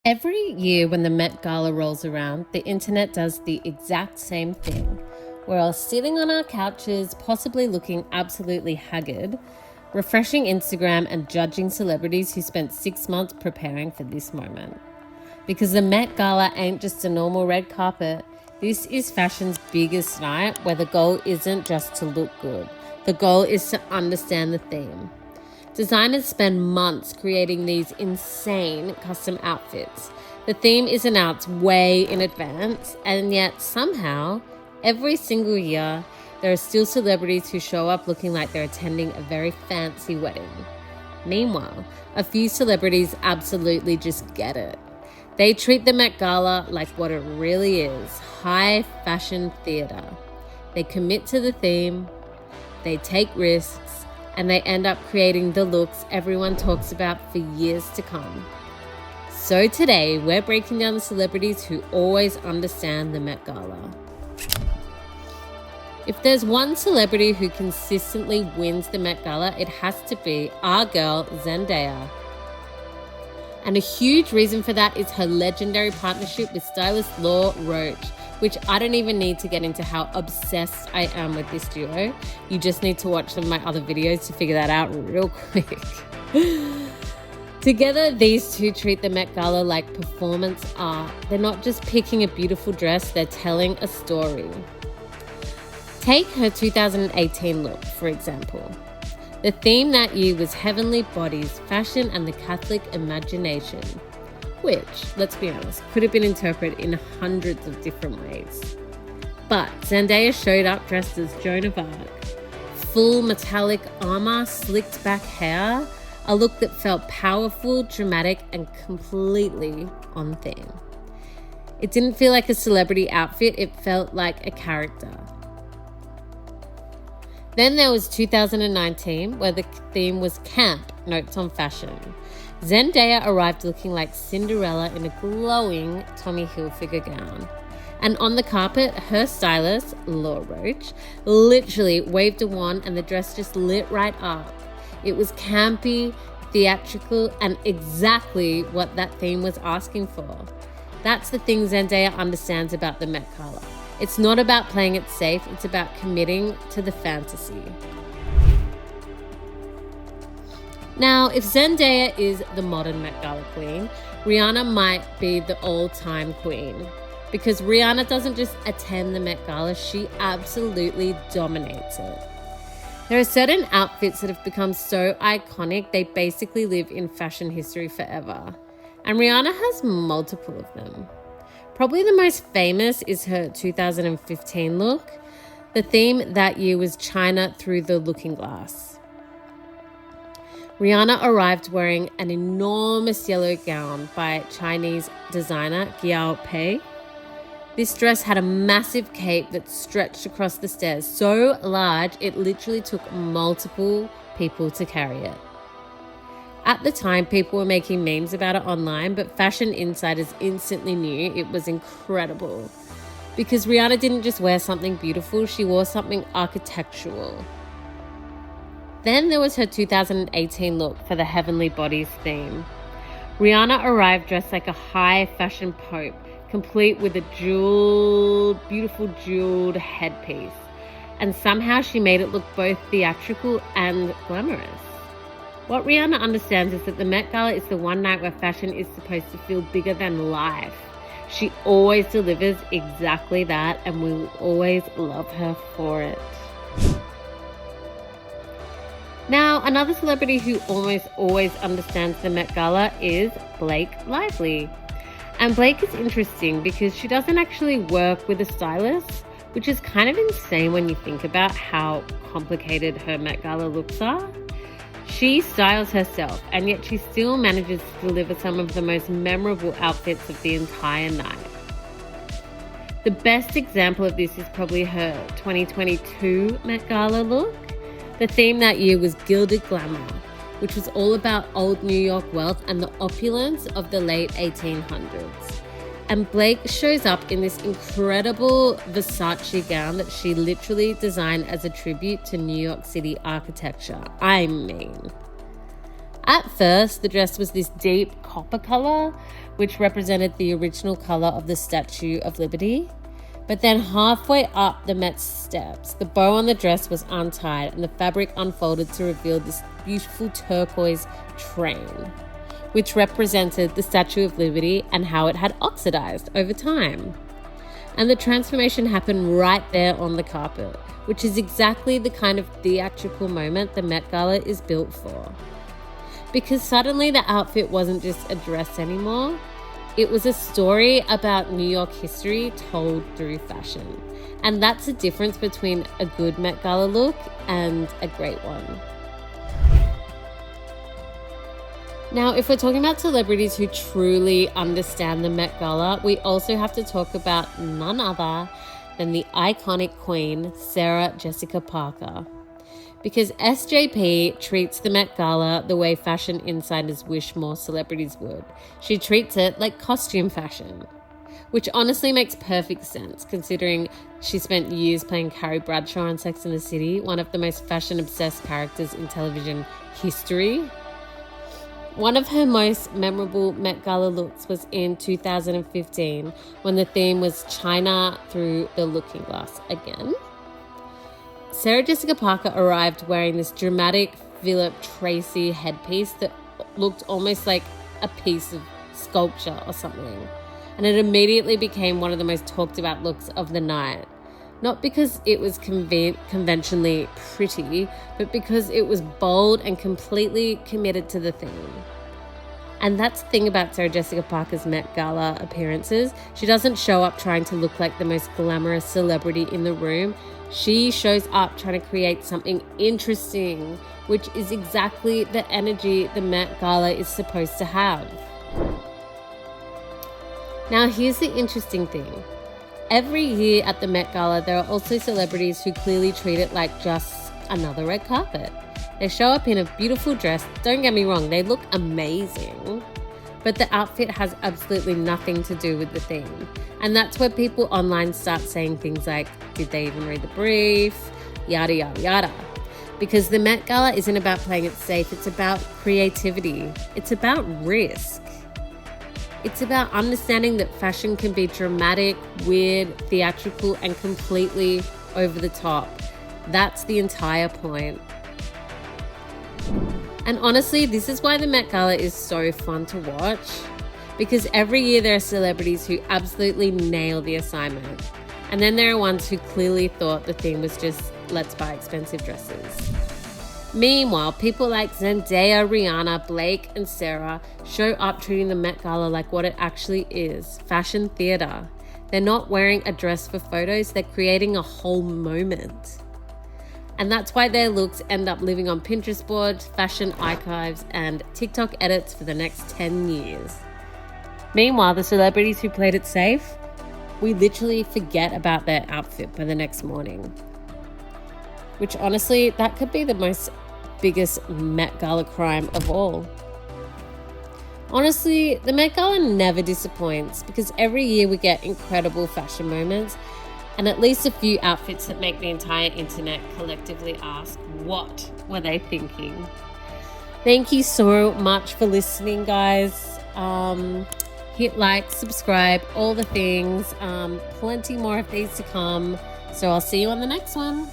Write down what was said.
Every year when the Met Gala rolls around, the internet does the exact same thing. We're all sitting on our couches, possibly looking absolutely haggard, refreshing Instagram and judging celebrities who spent 6 months preparing for this moment. Because the Met Gala ain't just a normal red carpet, this is fashion's biggest night where the goal isn't just to look good. The goal is to understand the theme. Designers spend months creating these insane custom outfits. The theme is announced way in advance, and yet somehow, every single year, there are still celebrities who show up looking like they're attending a very fancy wedding. Meanwhile, a few celebrities absolutely just get it. They treat the Met Gala like what it really is, high fashion theatre. They commit to the theme, they take risks, and they end up creating the looks everyone talks about for years to come. So today, we're breaking down the celebrities who always understand the Met Gala. If there's one celebrity who consistently wins the Met Gala, it has to be our girl, Zendaya. And a huge reason for that is her legendary partnership with stylist Law Roach, which I don't even need to get into how obsessed I am with this duo. You just need to watch some of my other videos to figure that out real quick. Together, these two treat the Met Gala like performance art. They're not just picking a beautiful dress, they're telling a story. Take her 2018 look, for example. The theme that year was heavenly bodies, fashion, and the Catholic imagination, which, let's be honest, could have been interpreted in hundreds of different ways. But Zendaya showed up dressed as Joan of Arc. Full metallic armor, slicked back hair, a look that felt powerful, dramatic, and completely on theme. It didn't feel like a celebrity outfit, it felt like a character. Then there was 2019, where the theme was camp, notes on fashion. Zendaya arrived looking like Cinderella in a glowing Tommy Hilfiger gown. And on the carpet, her stylist, Law Roach, literally waved a wand and the dress just lit right up. It was campy, theatrical, and exactly what that theme was asking for. That's the thing Zendaya understands about the Met Gala. It's not about playing it safe, it's about committing to the fantasy. Now, if Zendaya is the modern Met Gala queen, Rihanna might be the all-time queen. Because Rihanna doesn't just attend the Met Gala, she absolutely dominates it. There are certain outfits that have become so iconic, they basically live in fashion history forever. And Rihanna has multiple of them. Probably the most famous is her 2015 look. The theme that year was China through the looking glass. Rihanna arrived wearing an enormous yellow gown by Chinese designer Giao Pei. This dress had a massive cape that stretched across the stairs, so large it literally took multiple people to carry it. At the time, people were making memes about it online, but fashion insiders instantly knew it was incredible. Because Rihanna didn't just wear something beautiful, she wore something architectural. Then there was her 2018 look for the Heavenly Bodies theme. Rihanna arrived dressed like a high fashion pope, complete with a beautiful jeweled headpiece. And somehow she made it look both theatrical and glamorous. What Rihanna understands is that the Met Gala is the one night where fashion is supposed to feel bigger than life. She always delivers exactly that, and we will always love her for it. Now, another celebrity who almost always understands the Met Gala is Blake Lively. And Blake is interesting because she doesn't actually work with a stylist, which is kind of insane when you think about how complicated her Met Gala looks are. She styles herself, and yet she still manages to deliver some of the most memorable outfits of the entire night. The best example of this is probably her 2022 Met Gala look. The theme that year was Gilded Glamour, which was all about old New York wealth and the opulence of the late 1800s. And Blake shows up in this incredible Versace gown that she literally designed as a tribute to New York City architecture. I mean, At first, the dress was this deep copper color, which represented the original color of the Statue of Liberty. But then halfway up the Met steps, the bow on the dress was untied and the fabric unfolded to reveal this beautiful turquoise train, which represented the Statue of Liberty and how it had oxidized over time. And the transformation happened right there on the carpet, which is exactly the kind of theatrical moment the Met Gala is built for. Because suddenly the outfit wasn't just a dress anymore. It was a story about New York history told through fashion. And that's the difference between a good Met Gala look and a great one. Now, if we're talking about celebrities who truly understand the Met Gala, we also have to talk about none other than the iconic queen, Sarah Jessica Parker. Because SJP treats the Met Gala the way fashion insiders wish more celebrities would. She treats it like costume fashion, which honestly makes perfect sense considering she spent years playing Carrie Bradshaw on Sex and the City, one of the most fashion-obsessed characters in television history. One of her most memorable Met Gala looks was in 2015 when the theme was China through the looking glass again. Sarah Jessica Parker arrived wearing this dramatic Philip Tracy headpiece that looked almost like a piece of sculpture or something. And it immediately became one of the most talked about looks of the night. Not because it was conventionally pretty, but because it was bold and completely committed to the theme. And that's the thing about Sarah Jessica Parker's Met Gala appearances. She doesn't show up trying to look like the most glamorous celebrity in the room. She shows up trying to create something interesting, which is exactly the energy the Met Gala is supposed to have. Now, here's the interesting thing. Every year at the Met Gala, there are also celebrities who clearly treat it like just another red carpet. They show up in a beautiful dress. Don't get me wrong, they look amazing. But the outfit has absolutely nothing to do with the theme. And that's where people online start saying things like, did they even read the brief? Yada, yada, yada. Because the Met Gala isn't about playing it safe, it's about creativity. It's about risk. It's about understanding that fashion can be dramatic, weird, theatrical, and completely over the top. That's the entire point. And honestly, this is why the Met Gala is so fun to watch. Because every year there are celebrities who absolutely nail the assignment. And then there are ones who clearly thought the theme was just, let's buy expensive dresses. Meanwhile, people like Zendaya, Rihanna, Blake, and Sarah show up treating the Met Gala like what it actually is, fashion theatre. They're not wearing a dress for photos, they're creating a whole moment. And that's why their looks end up living on Pinterest boards, fashion archives, and TikTok edits for the next 10 years. Meanwhile, the celebrities who played it safe, we literally forget about their outfit by the next morning. Which honestly, that could be the biggest Met Gala crime of all. Honestly, the Met Gala never disappoints because every year we get incredible fashion moments and at least a few outfits that make the entire internet collectively ask, what were they thinking? Thank you so much for listening, guys. Hit like, subscribe, all the things. Plenty more of these to come. So I'll see you on the next one.